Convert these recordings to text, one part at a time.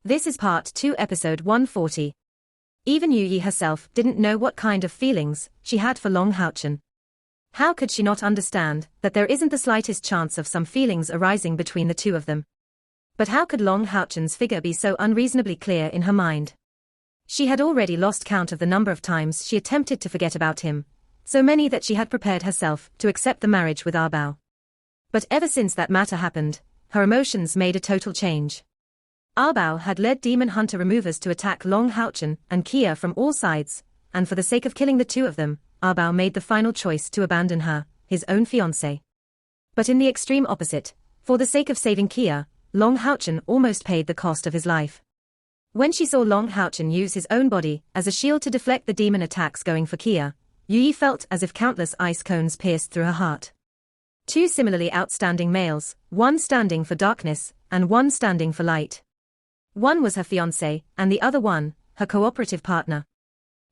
This is part 2, episode 140. Even Yu Yi herself didn't know what kind of feelings she had for Long Haochen. How could she not understand that there isn't the slightest chance of some feelings arising between the two of them? But how could Long Haochen's figure be so unreasonably clear in her mind? She had already lost count of the number of times she attempted to forget about him, so many that she had prepared herself to accept the marriage with Bao. But ever since that matter happened, her emotions made a total change. Bao had led demon hunter removers to attack Long Haochen and Kia from all sides, and for the sake of killing the two of them, Bao made the final choice to abandon her, his own fiancée. But in the extreme opposite, for the sake of saving Kia, Long Haochen almost paid the cost of his life. When she saw Long Haochen use his own body as a shield to deflect the demon attacks going for Kia, Yu Yi felt as if countless ice cones pierced through her heart. Two similarly outstanding males, one standing for darkness, and one standing for light. One was her fiancé, and the other one, her cooperative partner.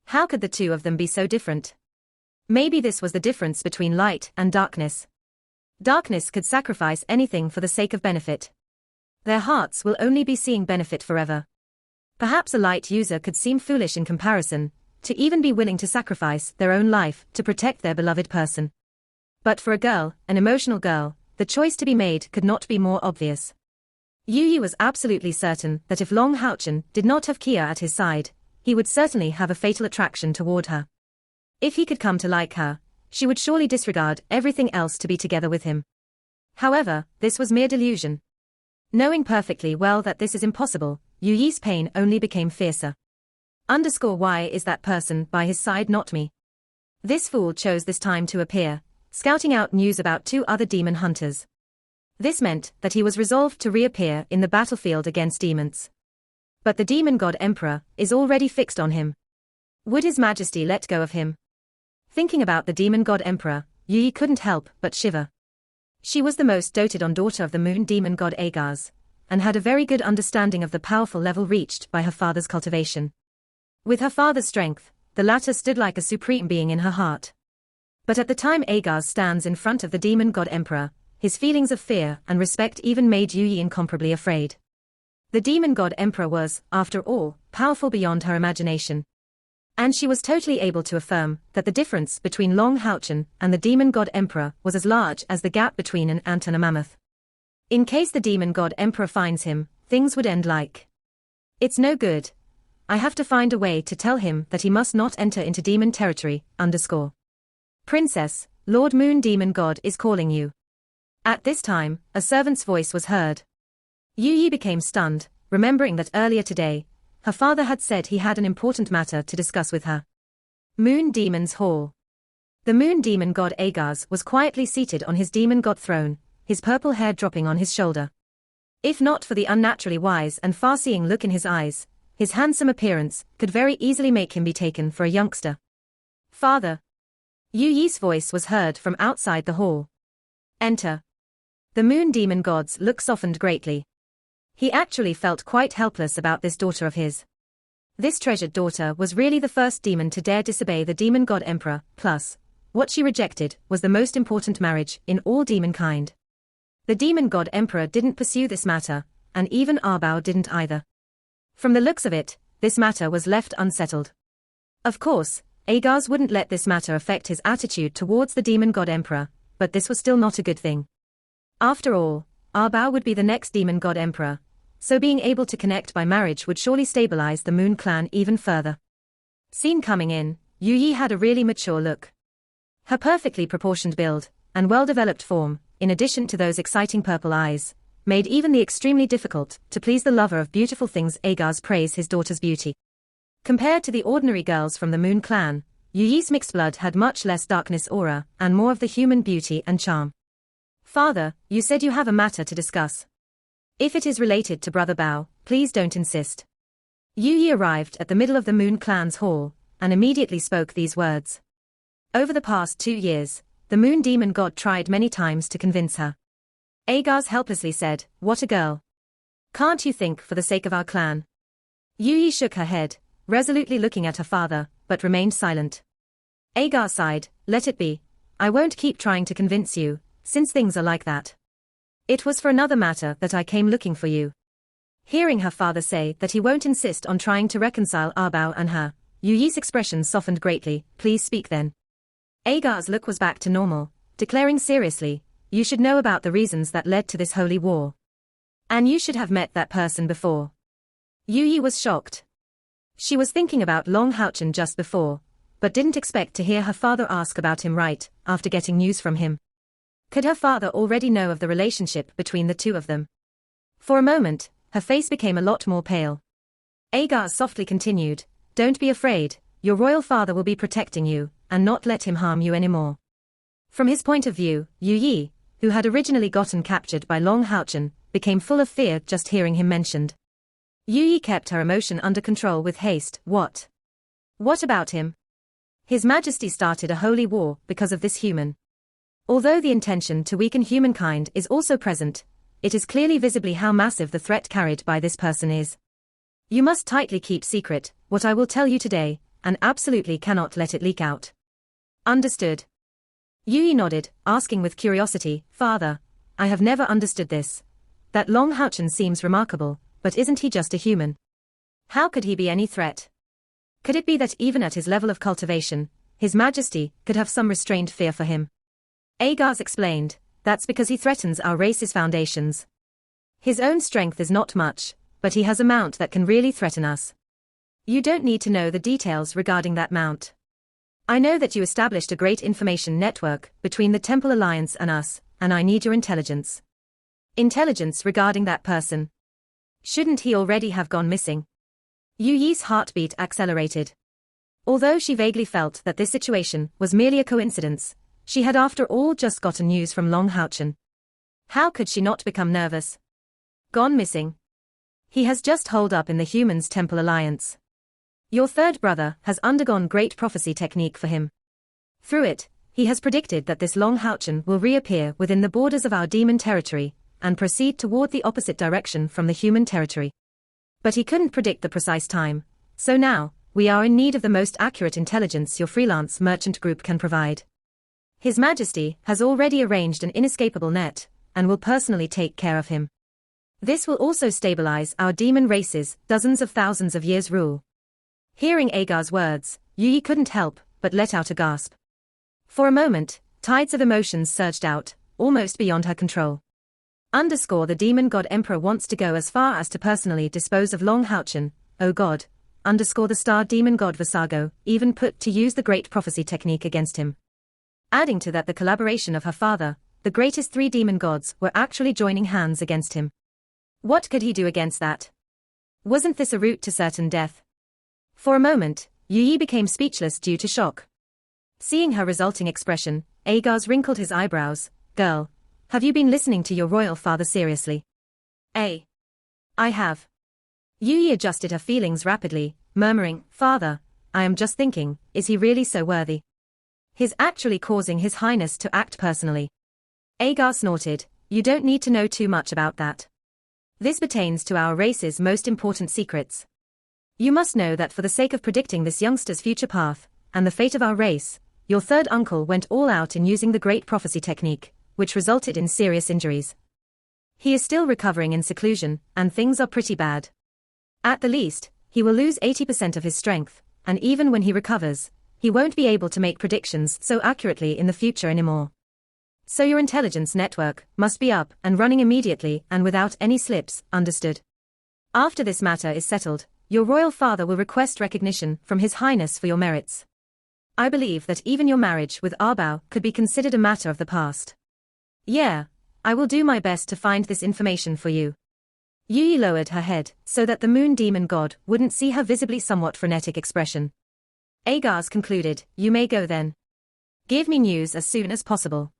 How could the two of them be so different? Maybe this was the difference between light and darkness. Darkness could sacrifice anything for the sake of benefit. Their hearts will only be seeing benefit forever. Perhaps a light user could seem foolish in comparison, to even be willing to sacrifice their own life to protect their beloved person. But for a girl, an emotional girl, the choice to be made could not be more obvious. Yu Yi was absolutely certain that if Long Haochen did not have Kia at his side, he would certainly have a fatal attraction toward her. If he could come to like her, she would surely disregard everything else to be together with him. However, this was mere delusion. Knowing perfectly well that this is impossible, Yu Yi's pain only became fiercer. Why is that person by his side not me? This fool chose this time to appear, scouting out news about two other demon hunters. This meant that he was resolved to reappear in the battlefield against demons. But the demon god emperor is already fixed on him. Would his majesty let go of him? Thinking about the demon god emperor, Yu Yi couldn't help but shiver. She was the most doted-on daughter of the moon demon god Agars, and had a very good understanding of the powerful level reached by her father's cultivation. With her father's strength, the latter stood like a supreme being in her heart. But at the time Agars stands in front of the demon god emperor, his feelings of fear and respect even made Yu Yi incomparably afraid. The demon god emperor was, after all, powerful beyond her imagination. And she was totally able to affirm that the difference between Long Haochen and the demon god emperor was as large as the gap between an ant and a mammoth. In case the demon god emperor finds him, things would end like, "It's no good. I have to find a way to tell him that he must not enter into demon territory, Princess, Lord Moon Demon God is calling you." At this time, a servant's voice was heard. Yu Yi became stunned, remembering that earlier today, her father had said he had an important matter to discuss with her. Moon Demon's Hall. The moon demon god Agars was quietly seated on his demon god throne, his purple hair dropping on his shoulder. If not for the unnaturally wise and far-seeing look in his eyes, his handsome appearance could very easily make him be taken for a youngster. "Father." Yu Yi's voice was heard from outside the hall. "Enter." The moon demon god's look softened greatly. He actually felt quite helpless about this daughter of his. This treasured daughter was really the first demon to dare disobey the demon god emperor, plus, what she rejected was the most important marriage in all demonkind. The demon god emperor didn't pursue this matter, and even Bao didn't either. From the looks of it, this matter was left unsettled. Of course, Agars wouldn't let this matter affect his attitude towards the demon god emperor, but this was still not a good thing. After all, Bao would be the next demon god emperor, so being able to connect by marriage would surely stabilize the Moon clan even further. Seen coming in, Yu Yi had a really mature look. Her perfectly proportioned build, and well-developed form, in addition to those exciting purple eyes, made even the extremely difficult to please the lover of beautiful things Agars praise his daughter's beauty. Compared to the ordinary girls from the Moon clan, Yu Yi's mixed blood had much less darkness aura and more of the human beauty and charm. "Father, you said you have a matter to discuss. If it is related to Brother Bao, please don't insist." Yu Yi arrived at the middle of the Moon clan's hall, and immediately spoke these words. Over the past 2 years, the Moon demon god tried many times to convince her. Agars helplessly said, "What a girl. Can't you think for the sake of our clan?" Yu Yi shook her head, resolutely looking at her father, but remained silent. Agar sighed, "Let it be. I won't keep trying to convince you, since things are like that. It was for another matter that I came looking for you." Hearing her father say that he won't insist on trying to reconcile Arbao and her, Yu Yi's expression softened greatly. Please speak then. Agar's look was back to normal, declaring seriously, you should know about the reasons that led to this holy war. And you should have met that person before. Yu Yi was shocked. She was thinking about Long Houchen just before, but didn't expect to hear her father ask about him right after getting news from him. Could her father already know of the relationship between the two of them? For a moment, her face became a lot more pale. Agar softly continued, don't be afraid, your royal father will be protecting you, and not let him harm you anymore. From his point of view, Yu Yi, who had originally gotten captured by Long Houchen, became full of fear just hearing him mentioned. Yu Yi kept her emotion under control with haste. What? What about him? His Majesty started a holy war because of this human. Although the intention to weaken humankind is also present, it is clearly visibly how massive the threat carried by this person is. You must tightly keep secret what I will tell you today, and absolutely cannot let it leak out. Understood? Yu Yi nodded, asking with curiosity, Father, I have never understood this. That Long Houchen seems remarkable, but isn't he just a human? How could he be any threat? Could it be that even at his level of cultivation, His Majesty could have some restrained fear for him? Agars explained, that's because he threatens our race's foundations. His own strength is not much, but he has a mount that can really threaten us. You don't need to know the details regarding that mount. I know that you established a great information network between the Temple Alliance and us, and I need your intelligence. Intelligence regarding that person. Shouldn't he already have gone missing? Yu Yi's heartbeat accelerated. Although she vaguely felt that this situation was merely a coincidence, she had after all just gotten news from Long Houchen. How could she not become nervous? Gone missing. He has just holed up in the Humans Temple Alliance. Your third brother has undergone great prophecy technique for him. Through it, he has predicted that this Long Houchen will reappear within the borders of our demon territory, and proceed toward the opposite direction from the human territory. But he couldn't predict the precise time, so now, we are in need of the most accurate intelligence your freelance merchant group can provide. His Majesty has already arranged an inescapable net, and will personally take care of him. This will also stabilize our demon race's dozens of thousands of years rule. Hearing Agar's words, Yu Yi couldn't help but let out a gasp. For a moment, tides of emotions surged out, almost beyond her control. The demon god emperor wants to go as far as to personally dispose of Long Houchen, oh god. The star demon god Visago even put to use the great prophecy technique against him. Adding to that the collaboration of her father, the greatest three demon gods were actually joining hands against him. What could he do against that? Wasn't this a route to certain death? For a moment, Yu Yi became speechless due to shock. Seeing her resulting expression, Agars wrinkled his eyebrows. Girl, have you been listening to your royal father seriously? I have. Yu Yi adjusted her feelings rapidly, murmuring, Father, I am just thinking, is he really so worthy? He's actually causing His Highness to act personally. Agar snorted, you don't need to know too much about that. This pertains to our race's most important secrets. You must know that for the sake of predicting this youngster's future path, and the fate of our race, your third uncle went all out in using the great prophecy technique, which resulted in serious injuries. He is still recovering in seclusion, and things are pretty bad. At the least, he will lose 80% of his strength, and even when he recovers, he won't be able to make predictions so accurately in the future anymore. So your intelligence network must be up and running immediately and without any slips, understood? After this matter is settled, your royal father will request recognition from His Highness for your merits. I believe that even your marriage with Arbao could be considered a matter of the past. Yeah, I will do my best to find this information for you. Yu Yi lowered her head so that the moon demon god wouldn't see her visibly somewhat frenetic expression. Agars concluded, you may go then. Give me news as soon as possible.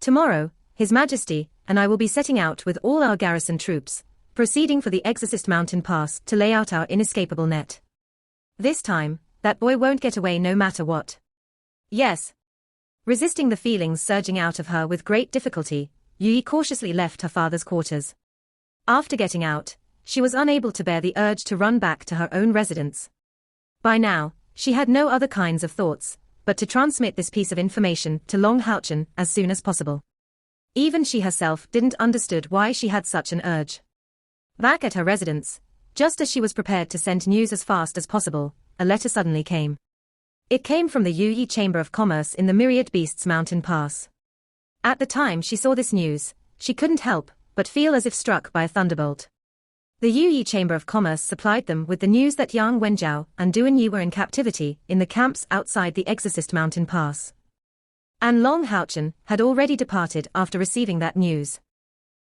Tomorrow, His Majesty and I will be setting out with all our garrison troops, proceeding for the Exorcist Mountain Pass to lay out our inescapable net. This time, that boy won't get away no matter what. Yes. Resisting the feelings surging out of her with great difficulty, Yu Yi cautiously left her father's quarters. After getting out, she was unable to bear the urge to run back to her own residence. By now, she had no other kinds of thoughts, but to transmit this piece of information to Long Houchen as soon as possible. Even she herself didn't understood why she had such an urge. Back at her residence, just as she was prepared to send news as fast as possible, a letter suddenly came. It came from the Yuyi Chamber of Commerce in the Myriad Beasts Mountain Pass. At the time she saw this news, she couldn't help but feel as if struck by a thunderbolt. The Yuyi Chamber of Commerce supplied them with the news that Yang Wenjiao and Duan Yi were in captivity in the camps outside the Exorcist Mountain Pass. And Long Haochen had already departed after receiving that news.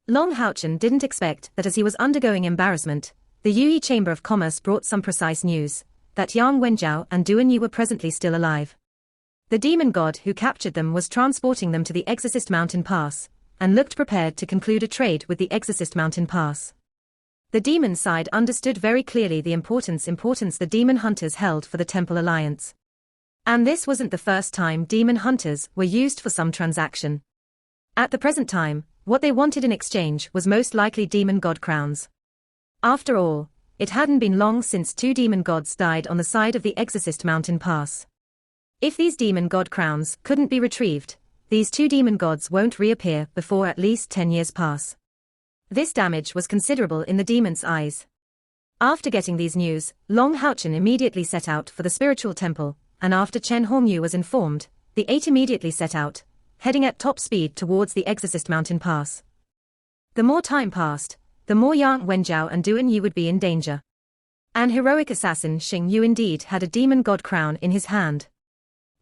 Long Haochen didn't expect that as he was undergoing embarrassment, the Yuyi Chamber of Commerce brought some precise news, that Yang Wenjiao and Duan Yi were presently still alive. The demon god who captured them was transporting them to the Exorcist Mountain Pass, and looked prepared to conclude a trade with the Exorcist Mountain Pass. The demon side understood very clearly the importance the demon hunters held for the Temple Alliance. And this wasn't the first time demon hunters were used for some transaction. At the present time, what they wanted in exchange was most likely demon god crowns. After all, it hadn't been long since 2 demon gods died on the side of the Exorcist Mountain Pass. If these demon god crowns couldn't be retrieved, these 2 demon gods won't reappear before at least 10 years pass. This damage was considerable in the demon's eyes. After getting these news, Long Haochen immediately set out for the spiritual temple, and after Chen Hongyu was informed, the 8 immediately set out, heading at top speed towards the Exorcist Mountain Pass. The more time passed, the more Yang Wenjiao and Duan Yi would be in danger. An heroic assassin Xing Yu indeed had a demon god crown in his hand.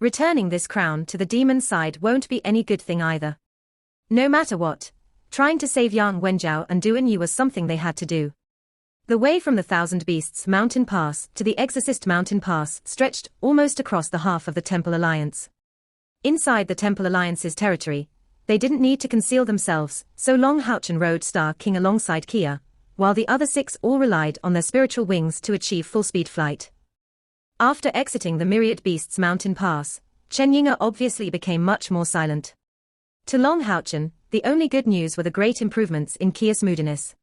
Returning this crown to the demon side won't be any good thing either. No matter what, trying to save Yang Wenjiao and Duan Yi was something they had to do. The way from the Thousand Beasts Mountain Pass to the Exorcist Mountain Pass stretched almost across the half of the Temple Alliance. Inside the Temple Alliance's territory, they didn't need to conceal themselves, so Long Haochen rode Star King alongside Kia, while the other 6 all relied on their spiritual wings to achieve full-speed flight. After exiting the Myriad Beasts Mountain Pass, Chen Yinga obviously became much more silent. To Long Haochen, the only good news were the great improvements in Kia's moodiness.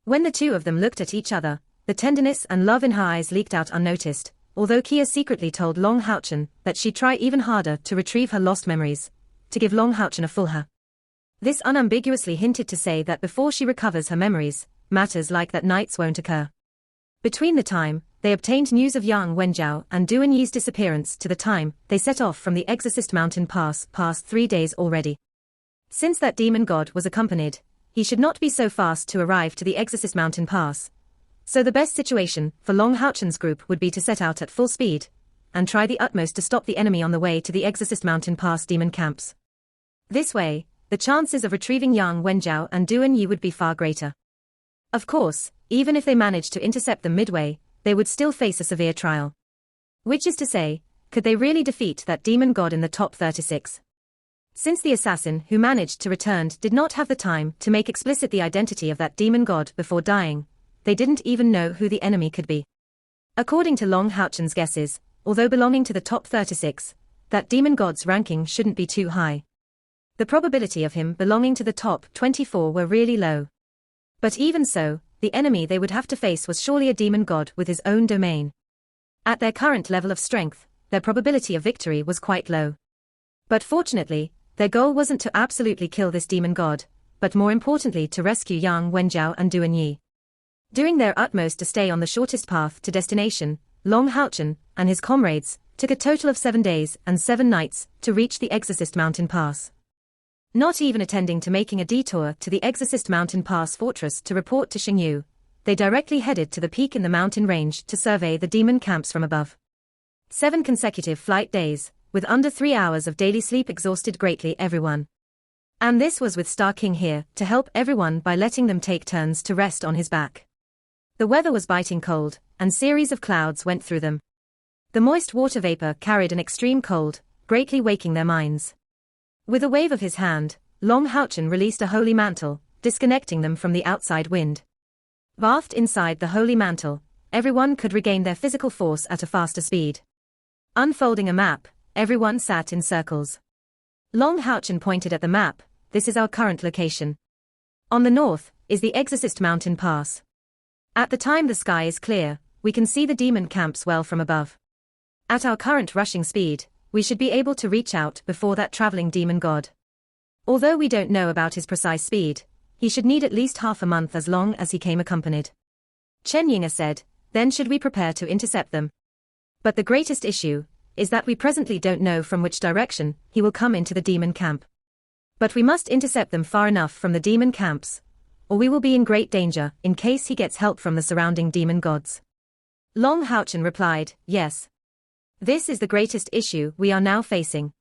When the 2 of them looked at each other, the tenderness and love in her eyes leaked out unnoticed, although Kia secretly told Long Haochen that she'd try even harder to retrieve her lost memories, to give Long Haochen a full her. This unambiguously hinted to say that before she recovers her memories, matters like that nights won't occur. Between the time they obtained news of Yang Wenjiao and Duan Yi's disappearance to the time they set off from the Exorcist Mountain Pass passed 3 days already. Since that demon god was accompanied, he should not be so fast to arrive to the Exorcist Mountain Pass. So the best situation for Long Haochen's group would be to set out at full speed, and try the utmost to stop the enemy on the way to the Exorcist Mountain Pass demon camps. This way, the chances of retrieving Yang Wenjiao and Duan Yi would be far greater. Of course, even if they managed to intercept them midway, they would still face a severe trial. Which is to say, could they really defeat that demon god in the top 36? Since the assassin who managed to return did not have the time to make explicit the identity of that demon god before dying, they didn't even know who the enemy could be. According to Long Haochen's guesses, although belonging to the top 36, that demon god's ranking shouldn't be too high. The probability of him belonging to the top 24 were really low. But even so, the enemy they would have to face was surely a demon god with his own domain. At their current level of strength, their probability of victory was quite low. But fortunately, their goal wasn't to absolutely kill this demon god, but more importantly to rescue Yang Wenjiao and Duan Yi. Doing their utmost to stay on the shortest path to destination, Long Haochen and his comrades took a total of 7 days and 7 nights to reach the Exorcist Mountain Pass. Not even attending to making a detour to the Exorcist Mountain Pass fortress to report to Xing Yu, they directly headed to the peak in the mountain range to survey the demon camps from above. 7 consecutive flight days, with under 3 hours of daily sleep exhausted greatly everyone. And this was with Star King here to help everyone by letting them take turns to rest on his back. The weather was biting cold, and series of clouds went through them. The moist water vapor carried an extreme cold, greatly waking their minds. With a wave of his hand, Long Haochen released a holy mantle, disconnecting them from the outside wind. Bathed inside the holy mantle, everyone could regain their physical force at a faster speed. Unfolding a map, everyone sat in circles. Long Haochen pointed at the map. This is our current location. On the north is the Exorcist Mountain Pass. At the time the sky is clear, we can see the demon camps well from above. At our current rushing speed, we should be able to reach out before that traveling demon god. Although we don't know about his precise speed, he should need at least half a month as long as he came accompanied. Chen Yinga said, then should we prepare to intercept them? But the greatest issue is that we presently don't know from which direction he will come into the demon camp. But we must intercept them far enough from the demon camps, or we will be in great danger in case he gets help from the surrounding demon gods. Long Haochen replied, yes. This is the greatest issue we are now facing.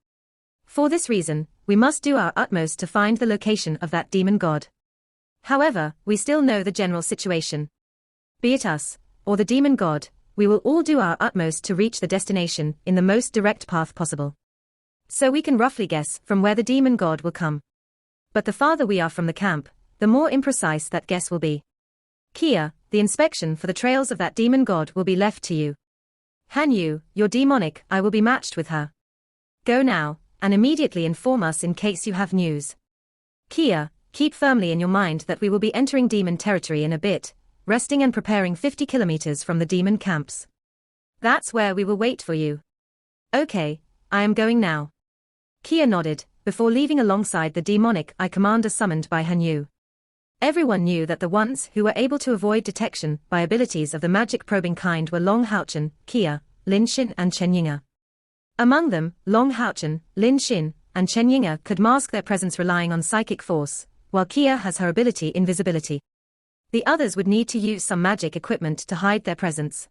For this reason, we must do our utmost to find the location of that demon god. However, we still know the general situation. Be it us, or the demon god, we will all do our utmost to reach the destination in the most direct path possible. So we can roughly guess from where the demon god will come. But the farther we are from the camp, the more imprecise that guess will be. Kia, the inspection for the trails of that demon god will be left to you. Han Yu, your demonic eye will be matched with her. Go now, and immediately inform us in case you have news. Kia, keep firmly in your mind that we will be entering demon territory in a bit, resting and preparing 50 kilometers from the demon camps. That's where we will wait for you. Okay, I am going now. Kia nodded, before leaving alongside the demonic eye commander summoned by Han Yu. Everyone knew that the ones who were able to avoid detection by abilities of the magic probing kind were Long Haochen, Kia, Lin Xin and Chen Yinga. Among them, Long Haochen, Lin Xin, and Chen Yinga could mask their presence relying on psychic force, while Kia has her ability invisibility. The others would need to use some magic equipment to hide their presence.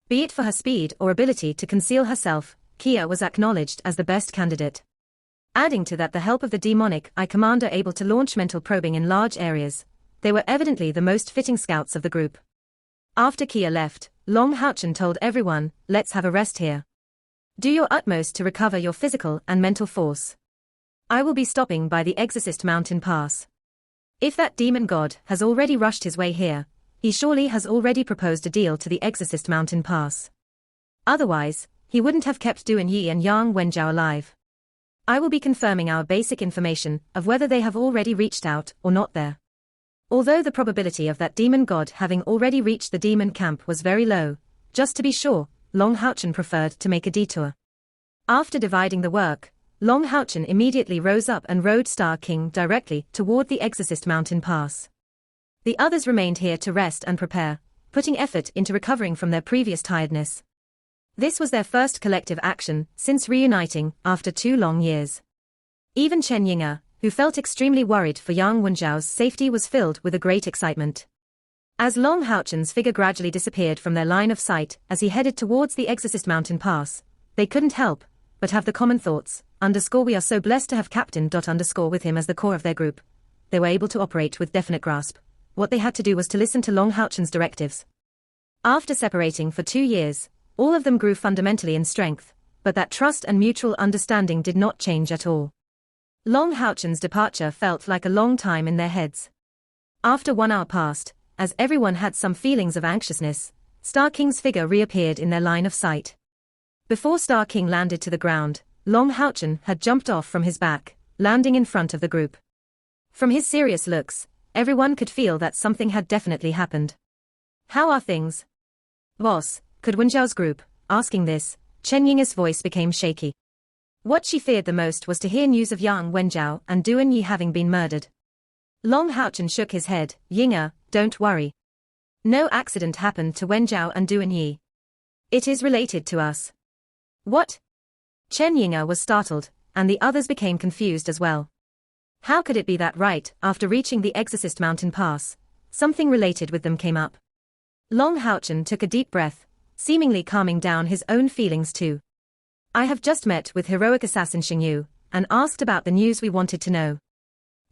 Be it for her speed or ability to conceal herself, Kia was acknowledged as the best candidate. Adding to that the help of the demonic eye commander able to launch mental probing in large areas, they were evidently the most fitting scouts of the group. After Kia left, Long Haochen told everyone, let's have a rest here. Do your utmost to recover your physical and mental force. I will be stopping by the Exorcist Mountain Pass. If that demon god has already rushed his way here, he surely has already proposed a deal to the Exorcist Mountain Pass. Otherwise, he wouldn't have kept Duan Yi and Yang Wenjiao alive. I will be confirming our basic information of whether they have already reached out or not there. Although the probability of that demon god having already reached the demon camp was very low, just to be sure, Long Haochen preferred to make a detour. After dividing the work, Long Haochen immediately rose up and rode Star King directly toward the Exorcist Mountain Pass. The others remained here to rest and prepare, putting effort into recovering from their previous tiredness. This was their first collective action since reuniting after 2 long years. Even Chen Yinga, who felt extremely worried for Yang Wenjiao's safety, was filled with a great excitement. As Long Haochen's figure gradually disappeared from their line of sight as he headed towards the Exorcist Mountain Pass, they couldn't help but have the common thoughts, we are so blessed to have Captain with him as the core of their group. They were able to operate with definite grasp. What they had to do was to listen to Long Haochen's directives. After separating for 2 years, all of them grew fundamentally in strength, but that trust and mutual understanding did not change at all. Long Haochen's departure felt like a long time in their heads. After 1 hour passed, as everyone had some feelings of anxiousness, Star King's figure reappeared in their line of sight. Before Star King landed to the ground, Long Haochen had jumped off from his back, landing in front of the group. From his serious looks, everyone could feel that something had definitely happened. How are things? Boss, could Wenjiao's group, asking this, Chen Yinga's voice became shaky. What she feared the most was to hear news of Yang Wenjiao and Duan Yi having been murdered. Long Haochen shook his head. Yinga, don't worry. No accident happened to Wenjiao and Duan Yi. It is related to us. What? Chen Yinga was startled, and the others became confused as well. How could it be that right after reaching the Exorcist Mountain Pass, something related with them came up? Long Haochen took a deep breath, seemingly calming down his own feelings too. I have just met with heroic assassin Xingyu, and asked about the news we wanted to know.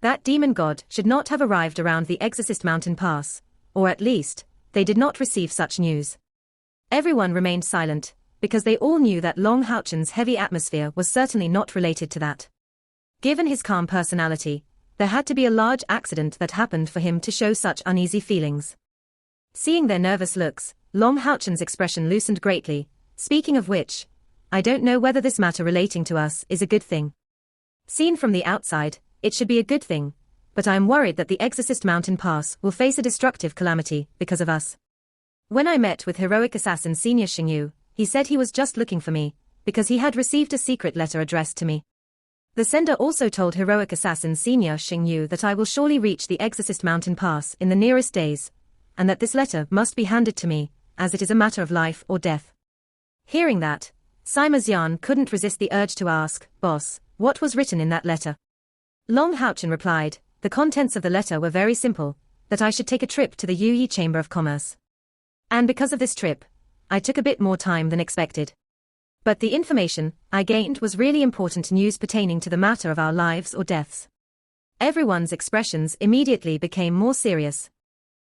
That demon god should not have arrived around the Exorcist Mountain Pass, or at least, they did not receive such news. Everyone remained silent, because they all knew that Long Haochen's heavy atmosphere was certainly not related to that. Given his calm personality, there had to be a large accident that happened for him to show such uneasy feelings. Seeing their nervous looks, Long Haochen's expression loosened greatly. Speaking of which, I don't know whether this matter relating to us is a good thing. Seen from the outside, it should be a good thing, but I am worried that the Exorcist Mountain Pass will face a destructive calamity because of us. When I met with heroic assassin Senior Xingyu, he said he was just looking for me, because he had received a secret letter addressed to me. The sender also told heroic assassin Senior Xing Yu that I will surely reach the Exorcist Mountain Pass in the nearest days, and that this letter must be handed to me, as it is a matter of life or death. Hearing that, Sima Xian couldn't resist the urge to ask, "Boss, what was written in that letter?" Long Haochen replied, "The contents of the letter were very simple, that I should take a trip to the Yuyi Chamber of Commerce. And because of this trip, I took a bit more time than expected. But the information I gained was really important news pertaining to the matter of our lives or deaths." Everyone's expressions immediately became more serious.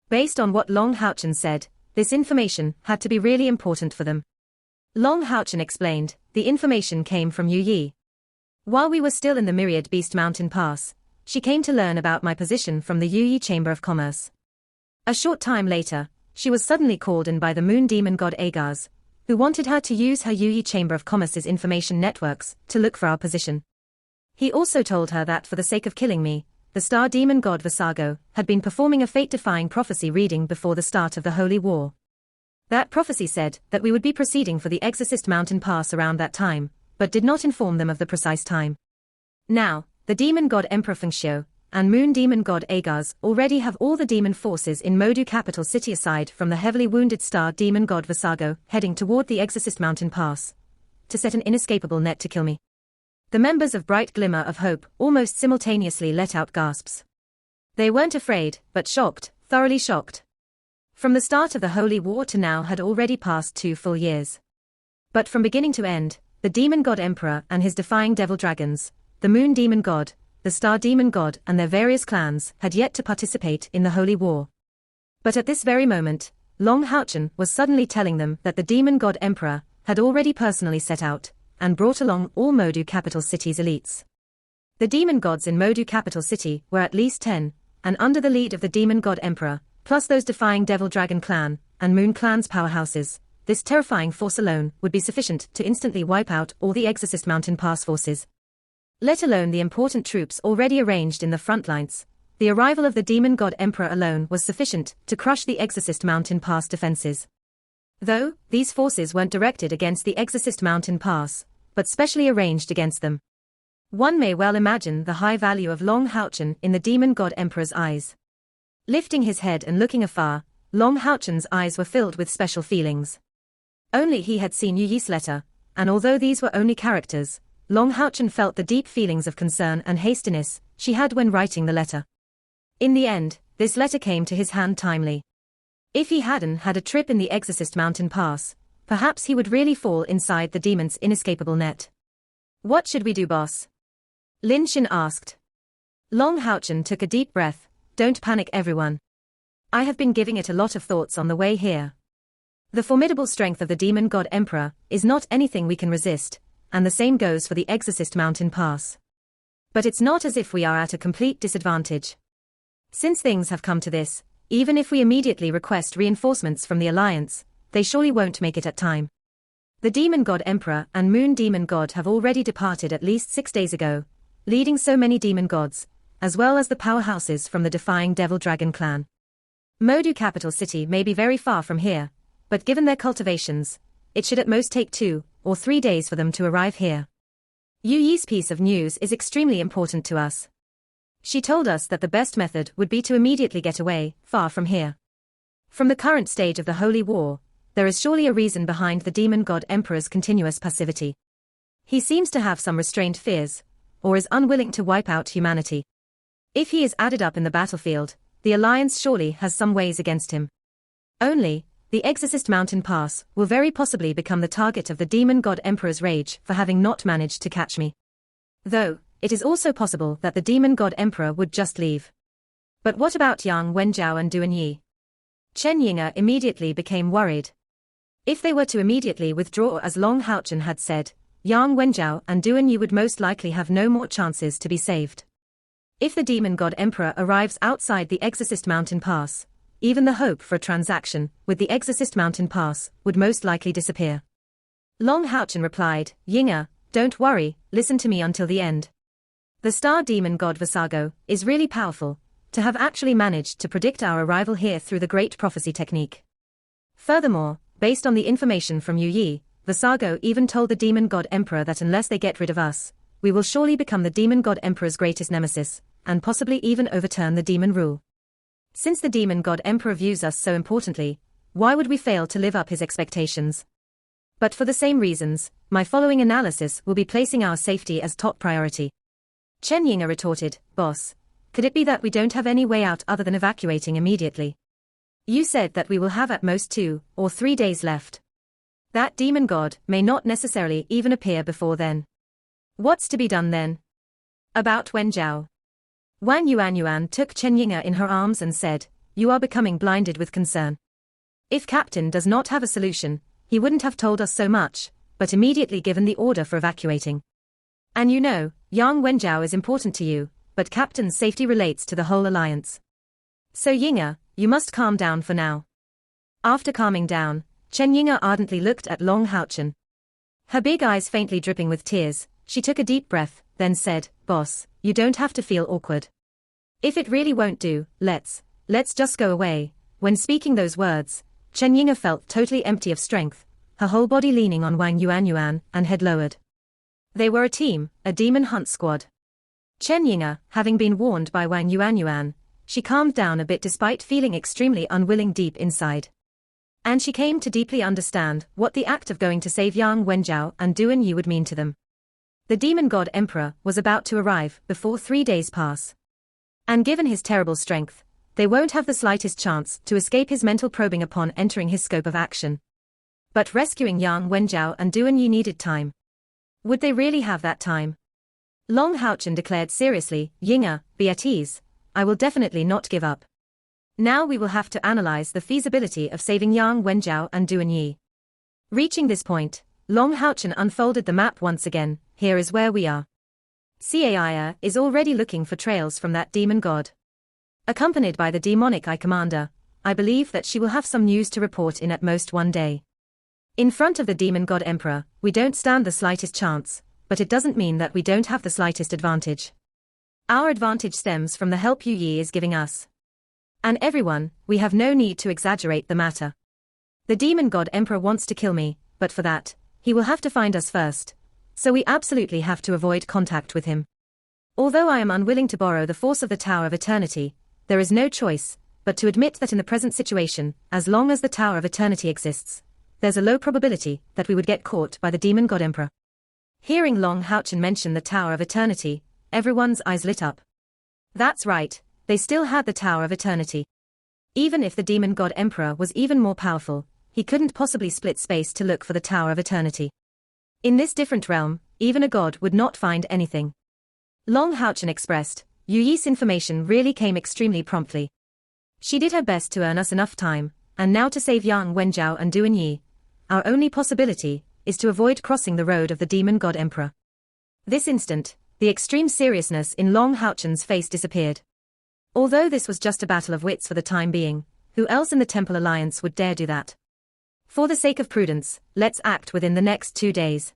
Based on what Long Haochen said, this information had to be really important for them. Long Haochen explained, the information came from Yu Yi. While we were still in the Myriad Beast Mountain Pass, she came to learn about my position from the Yuyi Chamber of Commerce. A short time later, she was suddenly called in by the moon demon god Agars, who wanted her to use her Yuyi Chamber of Commerce's information networks to look for our position. He also told her that for the sake of killing me, the star demon god Visago had been performing a fate-defying prophecy reading before the start of the Holy War. That prophecy said that we would be proceeding for the Exorcist Mountain Pass around that time, but did not inform them of the precise time. Now, the demon god Emperor Fengxiu and moon demon god Agars already have all the demon forces in Modu capital city aside from the heavily wounded star demon god Visago heading toward the Exorcist Mountain Pass to set an inescapable net to kill me. The members of Bright Glimmer of Hope almost simultaneously let out gasps. They weren't afraid, but shocked, thoroughly shocked. From the start of the Holy War to now had already passed 2 full years. But from beginning to end, the demon god Emperor and his defying devil dragons, the moon demon god, the star demon god and their various clans had yet to participate in the Holy War. But at this very moment, Long Haochen was suddenly telling them that the demon god Emperor had already personally set out and brought along all Modu capital city's elites. The demon gods in Modu capital city were at least 10, and under the lead of the demon god Emperor, plus those defying devil dragon clan and moon clan's powerhouses, this terrifying force alone would be sufficient to instantly wipe out all the Exorcist Mountain Pass forces. Let alone the important troops already arranged in the front lines, the arrival of the demon god Emperor alone was sufficient to crush the Exorcist Mountain Pass defenses. Though, these forces weren't directed against the Exorcist Mountain Pass, but specially arranged against them. One may well imagine the high value of Long Haochen in the demon god Emperor's eyes. Lifting his head and looking afar, Long Haochen's eyes were filled with special feelings. Only he had seen Yu Yi's letter, and although these were only characters, Long Haochen felt the deep feelings of concern and hastiness she had when writing the letter. In the end, this letter came to his hand timely. If he hadn't had a trip in the Exorcist Mountain Pass, perhaps he would really fall inside the demon's inescapable net. "What should we do, boss?" Lin Xin asked. Long Haochen took a deep breath. "Don't panic, everyone. I have been giving it a lot of thoughts on the way here. The formidable strength of the demon god Emperor is not anything we can resist, and the same goes for the Exorcist Mountain Pass. But it's not as if we are at a complete disadvantage. Since things have come to this, even if we immediately request reinforcements from the Alliance, they surely won't make it at time. The demon god Emperor and moon demon god have already departed at least 6 days ago, leading so many demon gods, as well as the powerhouses from the defying devil dragon clan. Modu capital city may be very far from here, but given their cultivations, it should at most take 2 or 3 days for them to arrive here. Yu Yi's piece of news is extremely important to us. She told us that the best method would be to immediately get away, far from here. From the current stage of the Holy War, there is surely a reason behind the demon god Emperor's continuous passivity. He seems to have some restrained fears, or is unwilling to wipe out humanity. If he is added up in the battlefield, the Alliance surely has some ways against him. Only, the Exorcist Mountain Pass will very possibly become the target of the demon god Emperor's rage for having not managed to catch me. Though, it is also possible that the demon god Emperor would just leave. But what about Yang Wenjiao and Duan Yi? Chen Yinga immediately became worried. If they were to immediately withdraw as Long Haochen had said, Yang Wenjiao and Duan Yi would most likely have no more chances to be saved. If the demon god Emperor arrives outside the Exorcist Mountain Pass, even the hope for a transaction with the Exorcist Mountain Pass would most likely disappear. Long Haochen replied, "Yinga, don't worry, listen to me until the end. The star demon god Visago is really powerful, to have actually managed to predict our arrival here through the great prophecy technique. Furthermore, based on the information from Yu Yi, Visago even told the demon god Emperor that unless they get rid of us, we will surely become the demon god emperor's greatest nemesis, and possibly even overturn the demon rule. Since the demon god emperor views us so importantly, why would we fail to live up his expectations? But for the same reasons, my following analysis will be placing our safety as top priority. Chen Yinga retorted, Boss, could it be that we don't have any way out other than evacuating immediately? You said that we will have at most 2 or 3 days left. That demon god may not necessarily even appear before then. What's to be done then? About Wen Zhao. Wang Yuanyuan took Chen Yinga in her arms and said, You are becoming blinded with concern. If Captain does not have a solution, he wouldn't have told us so much, but immediately given the order for evacuating. And you know, Yang Wenjiao is important to you, but Captain's safety relates to the whole alliance. So Yinga, you must calm down for now. After calming down, Chen Yinga ardently looked at Long Haochen. Her big eyes faintly dripping with tears, she took a deep breath, then said, Boss, you don't have to feel awkward. If it really won't do, let's just go away. When speaking those words, Chen Yinga felt totally empty of strength, her whole body leaning on Wang Yuanyuan and head lowered. They were a team, a demon hunt squad. Chen Yinga, having been warned by Wang Yuanyuan, she calmed down a bit despite feeling extremely unwilling deep inside. And she came to deeply understand what the act of going to save Yang Wenjiao and Duan Yi would mean to them. The demon god emperor was about to arrive before 3 days pass. And given his terrible strength, they won't have the slightest chance to escape his mental probing upon entering his scope of action. But rescuing Yang Wenjiao and Duan Yi needed time. Would they really have that time? Long Haochen declared seriously, Yinga, be at ease, I will definitely not give up. Now we will have to analyze the feasibility of saving Yang Wenjiao and Duan Yi. Reaching this point, Long Haochen unfolded the map once again. Here is where we are. Caia is already looking for trails from that demon god. Accompanied by the demonic Eye commander, I believe that she will have some news to report in at most 1 day. In front of the demon god emperor, we don't stand the slightest chance, but it doesn't mean that we don't have the slightest advantage. Our advantage stems from the help Yu Yi is giving us. And everyone, we have no need to exaggerate the matter. The demon god emperor wants to kill me, but for that, he will have to find us first. So we absolutely have to avoid contact with him. Although I am unwilling to borrow the force of the Tower of Eternity, there is no choice but to admit that in the present situation, as long as the Tower of Eternity exists, there's a low probability that we would get caught by the demon god emperor. Hearing Long Haochen mention the Tower of Eternity, everyone's eyes lit up. That's right, they still had the Tower of Eternity. Even if the demon god emperor was even more powerful, he couldn't possibly split space to look for the Tower of Eternity. In this different realm, even a god would not find anything. Long Haochen expressed, Yu Yi's information really came extremely promptly. She did her best to earn us enough time, and now to save Yang Wenjiao and Duan Yi, our only possibility is to avoid crossing the road of the demon god emperor. This instant, the extreme seriousness in Long Haochen's face disappeared. Although this was just a battle of wits for the time being, who else in the Temple Alliance would dare do that? For the sake of prudence, let's act within the next 2 days.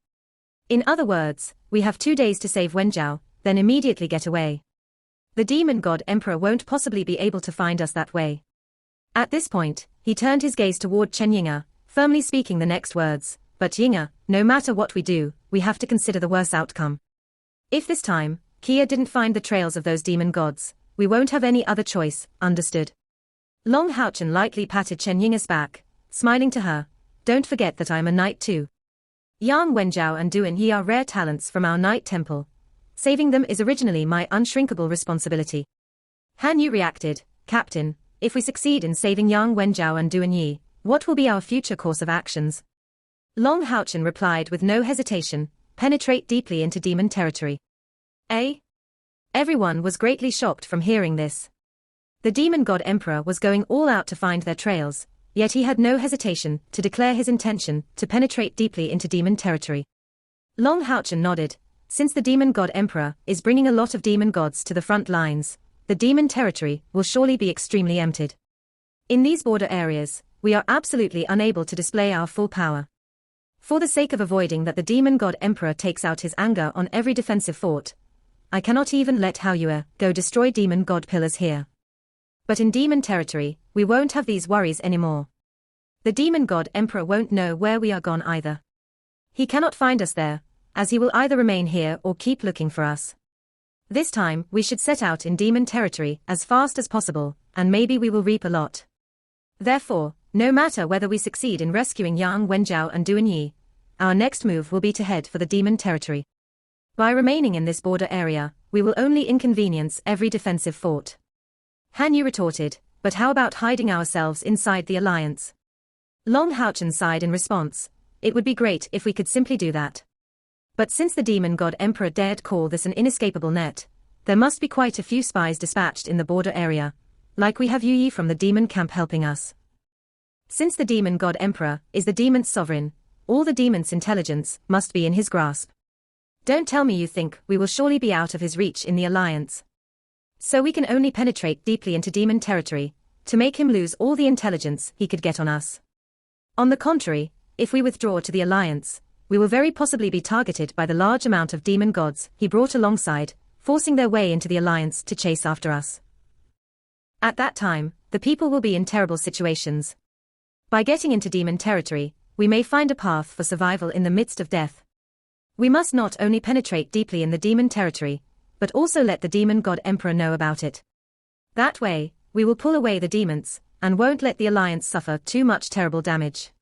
In other words, we have 2 days to save Wenjiao, then immediately get away. The demon god emperor won't possibly be able to find us that way. At this point, he turned his gaze toward Chen Yinga, firmly speaking the next words, but Yinga, no matter what we do, we have to consider the worst outcome. If this time, Kia didn't find the trails of those demon gods, we won't have any other choice, understood? Long Haochen lightly patted Chen Yinga's back, smiling to her, don't forget that I am a knight too. Yang Wenjiao and Duan Yi are rare talents from our Night Temple. Saving them is originally my unshrinkable responsibility. Han Yu reacted, Captain, if we succeed in saving Yang Wenjiao and Duan Yi, what will be our future course of actions? Long Haochen replied with no hesitation, penetrate deeply into demon territory. Eh? Everyone was greatly shocked from hearing this. The demon god emperor was going all out to find their trails, yet he had no hesitation to declare his intention to penetrate deeply into demon territory. Long Haochen nodded. Since the demon god emperor is bringing a lot of demon gods to the front lines, the demon territory will surely be extremely emptied. In these border areas, we are absolutely unable to display our full power. For the sake of avoiding that the demon god emperor takes out his anger on every defensive fort, I cannot even let Haoyue go destroy demon god pillars here. But in demon territory, we won't have these worries anymore. The demon god emperor won't know where we are gone either. He cannot find us there, as he will either remain here or keep looking for us. This time, we should set out in demon territory as fast as possible, and maybe we will reap a lot. Therefore, no matter whether we succeed in rescuing Yang Wenjiao and Duan Yi, our next move will be to head for the demon territory. By remaining in this border area, we will only inconvenience every defensive fort. Han Yu retorted, but how about hiding ourselves inside the alliance? Long Houchen sighed in response, it would be great if we could simply do that. But since the demon god emperor dared call this an inescapable net, there must be quite a few spies dispatched in the border area, like we have Yu Yi from the demon camp helping us. Since the demon god emperor is the demon's sovereign, all the demon's intelligence must be in his grasp. Don't tell me you think we will surely be out of his reach in the alliance. So we can only penetrate deeply into demon territory, to make him lose all the intelligence he could get on us. On the contrary, if we withdraw to the alliance, we will very possibly be targeted by the large amount of demon gods he brought alongside, forcing their way into the alliance to chase after us. At that time, the people will be in terrible situations. By getting into demon territory, we may find a path for survival in the midst of death. We must not only penetrate deeply in the demon territory, but also let the demon god emperor know about it. That way, we will pull away the demons, and won't let the alliance suffer too much terrible damage.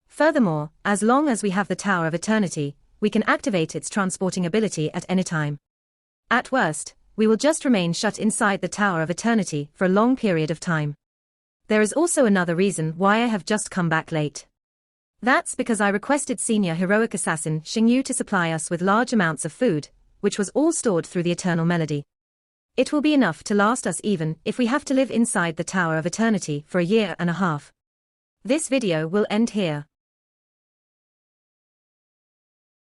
Furthermore, as long as we have the Tower of Eternity, we can activate its transporting ability at any time. At worst, we will just remain shut inside the Tower of Eternity for a long period of time. There is also another reason why I have just come back late. That's because I requested senior heroic assassin Xing Yu to supply us with large amounts of food, which was all stored through the Eternal Melody. It will be enough to last us even if we have to live inside the Tower of Eternity for a year and a half. This video will end here.